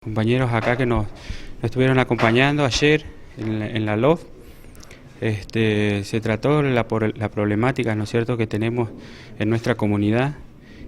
Compañeros acá que nos estuvieron acompañando ayer en la LOF. Se trató la problemática, ¿no es cierto?, que tenemos en nuestra comunidad,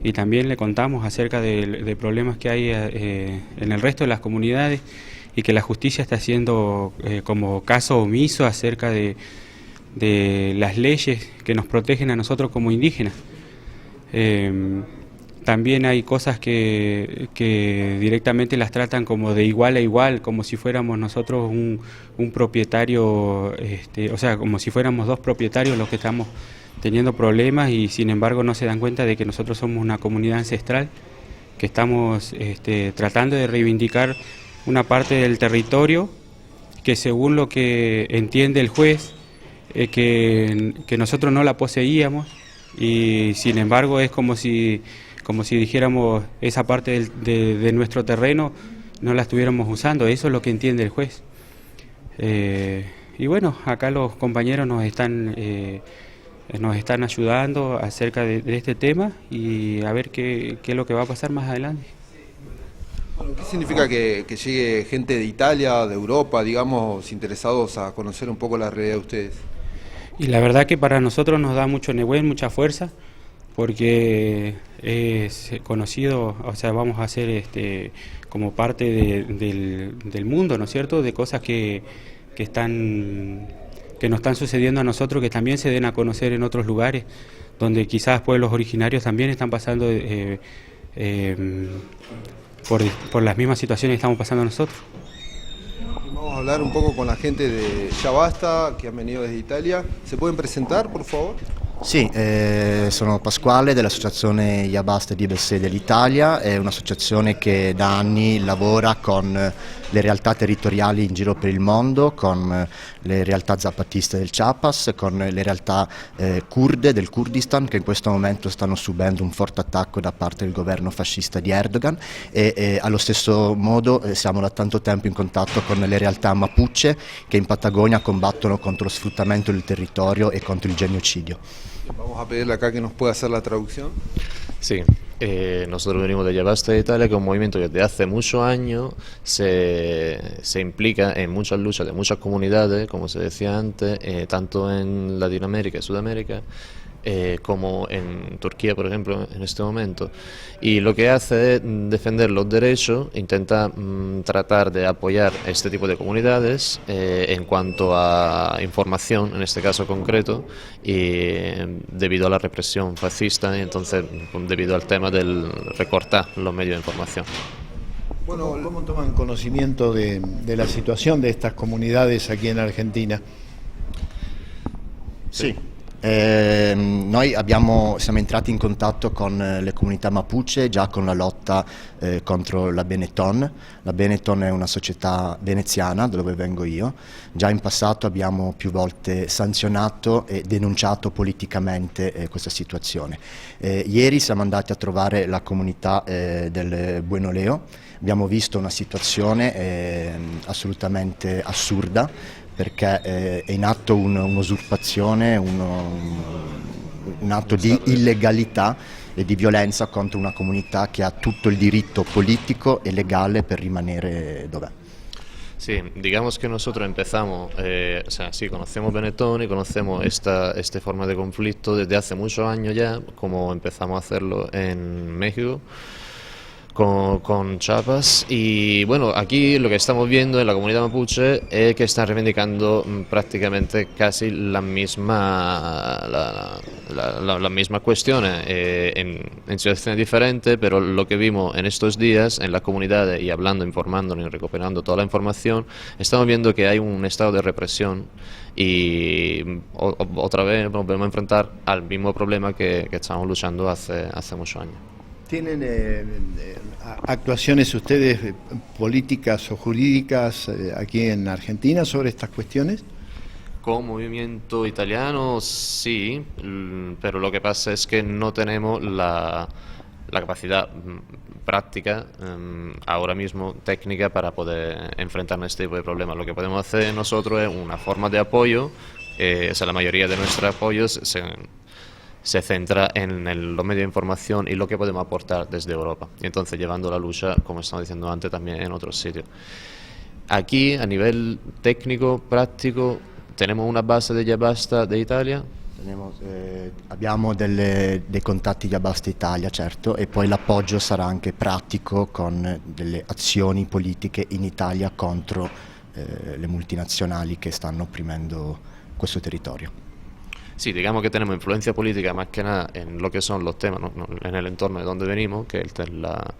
y también le contamos acerca de problemas que hay en el resto de las comunidades, y que la justicia está haciendo como caso omiso acerca de las leyes que nos protegen a nosotros como indígenas. También hay cosas que directamente las tratan como de igual a igual, como si fuéramos nosotros un propietario, o sea, como si fuéramos dos propietarios los que estamos teniendo problemas, y sin embargo no se dan cuenta de que nosotros somos una comunidad ancestral, que estamos tratando de reivindicar una parte del territorio que, según lo que entiende el juez, que nosotros no la poseíamos, y sin embargo es como si dijéramos esa parte de nuestro terreno no la estuviéramos usando. Eso es lo que entiende el juez. Y bueno, acá los compañeros nos están ayudando acerca de este tema, y a ver qué es lo que va a pasar más adelante. Bueno, ¿qué significa que llegue gente de Italia, de Europa, digamos, interesados a conocer un poco la realidad de ustedes? Y la verdad que para nosotros nos da mucho nehuén, mucha fuerza, porque es conocido, o sea, vamos a ser como parte del mundo, ¿no es cierto?, de cosas que nos están sucediendo a nosotros, que también se den a conocer en otros lugares, donde quizás pueblos originarios también están pasando por las mismas situaciones que estamos pasando nosotros. Vamos a hablar un poco con la gente de Ya Basta, che han venido desde Italia. ¿Se pueden presentar, por favor? Sì, sono Pasquale dell'associazione Ya Basta di Bessè dell'Italia, è un'associazione che da anni lavora con le realtà territoriali in giro per il mondo, con le realtà zapatiste del Chiapas, con le realtà kurde del Kurdistan, che in questo momento stanno subendo un forte attacco da parte del governo fascista di Erdogan, e allo stesso modo siamo da tanto tempo in contatto con le realtà Mapuche, che in Patagonia combattono contro lo sfruttamento del territorio e contro il genocidio. Vamos a pedirle acá que nos pueda hacer la traducción. Sí, nosotros venimos de Ya Basta de Italia, que es un movimiento que desde hace muchos años se implica en muchas luchas de muchas comunidades, como se decía antes, tanto en Latinoamérica y Sudamérica, como en Turquía, por ejemplo, en este momento. Y lo que hace es defender los derechos, intenta tratar de apoyar este tipo de comunidades en cuanto a información, en este caso concreto, y debido a la represión fascista, y entonces debido al tema del recortar los medios de información. Bueno, ¿cómo toman conocimiento de la situación de estas comunidades aquí en Argentina? Sì. Noi siamo entrati in contatto con le comunità Mapuche già con la lotta contro la Benetton. La Benetton è una società veneziana dove vengo io. Già in passato abbiamo più volte sanzionato e denunciato politicamente questa situazione. Ieri siamo andati a trovare la comunità del Bueno Leo. Abbiamo visto una situazione assolutamente assurda, perché è in atto un'usurpazione, un atto di illegalità e di violenza contro una comunità che ha tutto il diritto politico e legale per rimanere dov'è. Sí, digamos que nosotros empezamos, o sea, sí, conocemos Benetton y conocemos esta forma de conflicto desde hace muchos años ya, como empezamos a hacerlo en México, con Chiapas. Y bueno, aquí lo que estamos viendo en la comunidad mapuche es que están reivindicando prácticamente casi las mismas cuestiones en situaciones diferentes, pero lo que vimos en estos días en las comunidades, y hablando, informándonos y recuperando toda la información, estamos viendo que hay un estado de represión, y otra vez nos volvemos a enfrentar al mismo problema que estamos luchando hace muchos años. ¿Tienen actuaciones ustedes políticas o jurídicas aquí en Argentina sobre estas cuestiones? Como movimiento italiano sí, pero lo que pasa es que no tenemos la capacidad práctica, ahora mismo técnica, para poder enfrentarnos a este tipo de problemas. Lo que podemos hacer nosotros es una forma de apoyo, o sea, la mayoría de nuestros apoyos se centra en los medios de información y lo que podemos aportar desde Europa. Y entonces llevando la lucha, como estamos diciendo antes, también en otros sitios. Aquí, a nivel tecnico, pratico, tenemos una base de Yabasta de Italia. Abbiamo dei contatti di Yabasta Italia, certo, e poi l'appoggio sarà anche pratico con delle azioni politiche in Italia contro le multinazionali che stanno opprimendo questo territorio. Sí, digamos que tenemos influencia política más que nada en lo que son los temas, en el entorno de donde venimos, que es la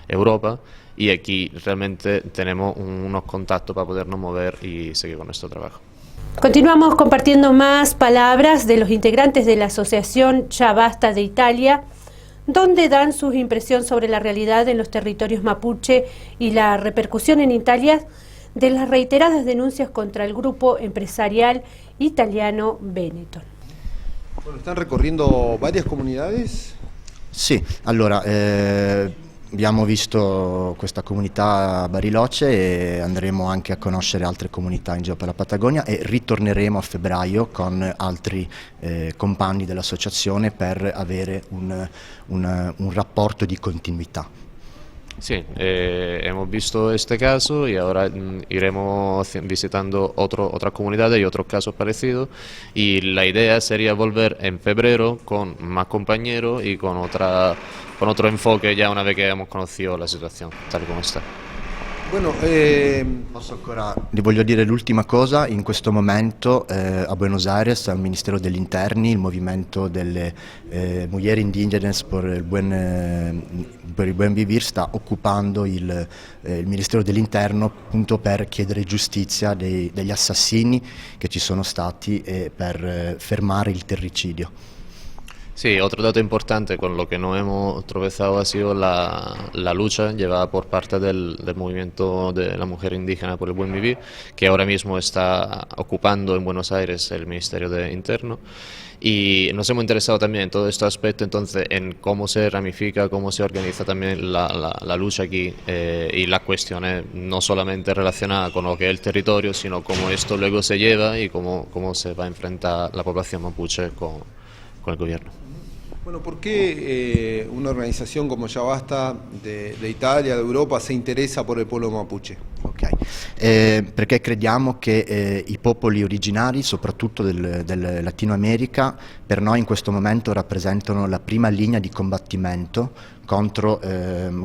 Europa, y aquí realmente tenemos unos contactos para podernos mover y seguir con nuestro trabajo. Continuamos compartiendo más palabras de los integrantes de la Asociación Ya Basta de Italia, donde dan su impresión sobre la realidad en los territorios mapuche y la repercusión en Italia de las reiteradas denuncias contra el grupo empresarial italiano Benetton. Bueno, ¿están recorriendo varias comunidades? Sì, allora abbiamo visto questa comunità a Bariloche e andremo anche a conoscere altre comunità in giro per la Patagonia e ritorneremo a febbraio con altri compagni dell'associazione per avere un rapporto di continuità. Sí, hemos visto este caso y ahora iremos visitando otras comunidades y otros casos parecidos, y la idea sería volver en febrero con más compañeros y con otro enfoque ya una vez que hayamos conocido la situación tal y como está. Bueno, Vi voglio dire l'ultima cosa, in questo momento a Buenos Aires al Ministero degli Interni il movimento delle Mujeres Indígenas per il buen vivir sta occupando il Ministero dell'Interno appunto per chiedere giustizia degli assassini che ci sono stati e per fermare il terricidio. Sí, otro dato importante con lo que nos hemos tropezado ha sido la lucha llevada por parte del movimiento de la mujer indígena por el buen vivir, que ahora mismo está ocupando en Buenos Aires el Ministerio de Interno. Y nos hemos interesado también en todo este aspecto, entonces, en cómo se ramifica, cómo se organiza también la lucha aquí y las cuestiones no solamente relacionadas con lo que es el territorio, sino cómo esto luego se lleva y cómo se va a enfrentar la población mapuche con el gobierno. Bueno, ¿por qué una organizzaone come Ya Basta de Italia, de Europa, si interessa per il pueblo mapuche? Ok, perché crediamo che i popoli originari, soprattutto del Latino America, per noi in questo momento rappresentano la prima linea di combattimento contro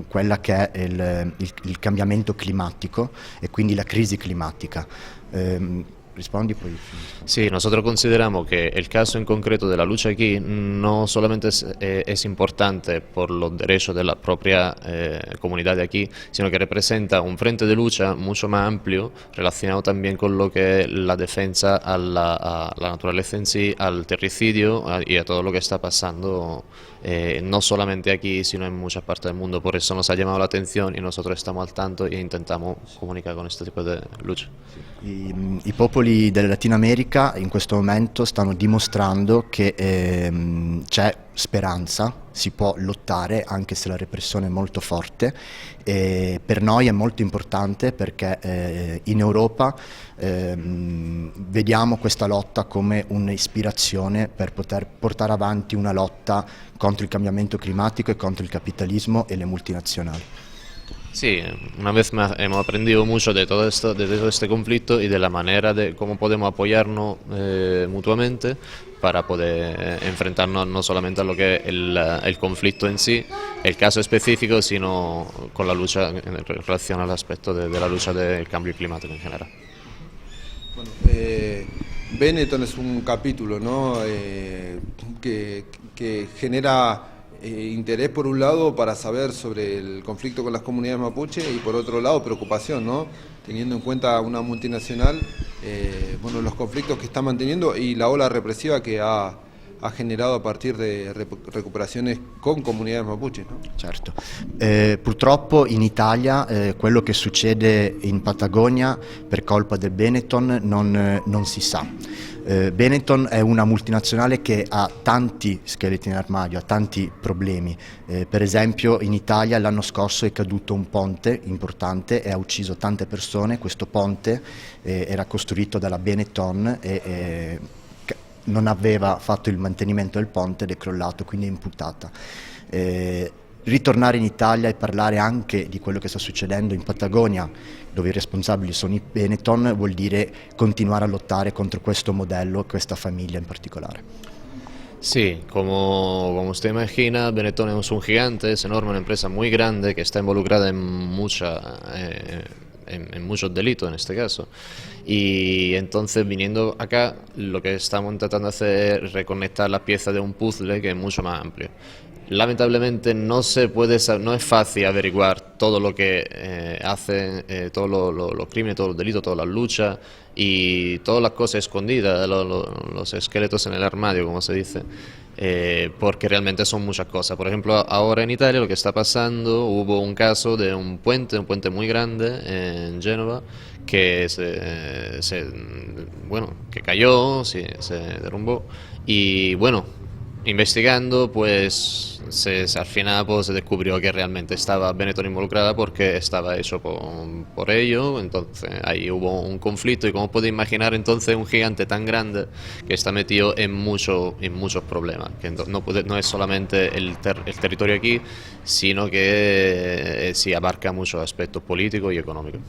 quella che è il cambiamento climatico e quindi la crisi climatica. Rispondi poi. Sí, nosotros consideramos que el caso en concreto de la lucha aquí no solamente es importante por los derechos de la propia comunidad de aquí, sino que representa un frente de lucha mucho más amplio relacionado también con lo que es la defensa a la naturaleza en sí, al terricidio y a todo lo que está pasando no solamente aquí, sino en muchas partes del mundo. Por eso nos ha llamado la atención y nosotros estamos al tanto e intentamos comunicar con este tipo de lucha. I popoli del Latino America in questo momento stanno dimostrando che c'è speranza, si può lottare anche se la repressione è molto forte, e per noi è molto importante perché in Europa vediamo questa lotta come un'ispirazione per poter portare avanti una lotta contro il cambiamento climatico e contro il capitalismo e le multinazionali. Sí, una vez más hemos aprendido mucho de todo este conflicto y de la manera de cómo podemos apoyarnos mutuamente para poder enfrentarnos no solamente a lo que es el conflicto en sí, el caso específico, sino con la lucha en relación al aspecto de la lucha del cambio climático en general. Bueno, Benetton es un capítulo, ¿no? que genera interés por un lado para saber sobre el conflicto con las comunidades mapuche y por otro lado preocupación, ¿no? Teniendo en cuenta una multinacional, bueno, los conflictos que está manteniendo y la ola represiva que ha generato a partir di recuperazioni con comunità mapuche, no? Certo. Purtroppo in Italia quello che succede in Patagonia per colpa del Benetton non si sa. Benetton è una multinazionale che ha tanti scheletri in armadio, ha tanti problemi. Per esempio in Italia l'anno scorso è caduto un ponte importante e ha ucciso tante persone. Questo ponte era costruito dalla Benetton e non aveva fatto il mantenimento del ponte ed è crollato, quindi è imputata. Ritornare in Italia e parlare anche di quello che sta succedendo in Patagonia, dove i responsabili sono i Benetton, vuol dire continuare a lottare contro questo modello e questa famiglia in particolare. Sí, como usted imagina, Benetton es un gigante, es enorme, una empresa muy grande que está involucrada en en muchos delitos en este caso. Y entonces viniendo acá, lo que estamos tratando de hacer es reconectar las piezas de un puzzle que es mucho más amplio. Lamentablemente no es fácil averiguar todo lo que hacen, todos los crímenes, todos los delitos, todas las luchas y todas las cosas escondidas, los esqueletos en el armario, como se dice, porque realmente son muchas cosas. Por ejemplo, ahora en Italia lo que está pasando, hubo un caso de un puente muy grande en Génova, que que cayó, sí, se derrumbó y bueno, investigando, pues al final pues, se descubrió que realmente estaba Benetton involucrada porque estaba hecho por ello, entonces ahí hubo un conflicto y como podéis imaginar entonces un gigante tan grande que está metido en muchos problemas, que no es solamente el territorio aquí, sino que sí abarca muchos aspectos políticos y económicos.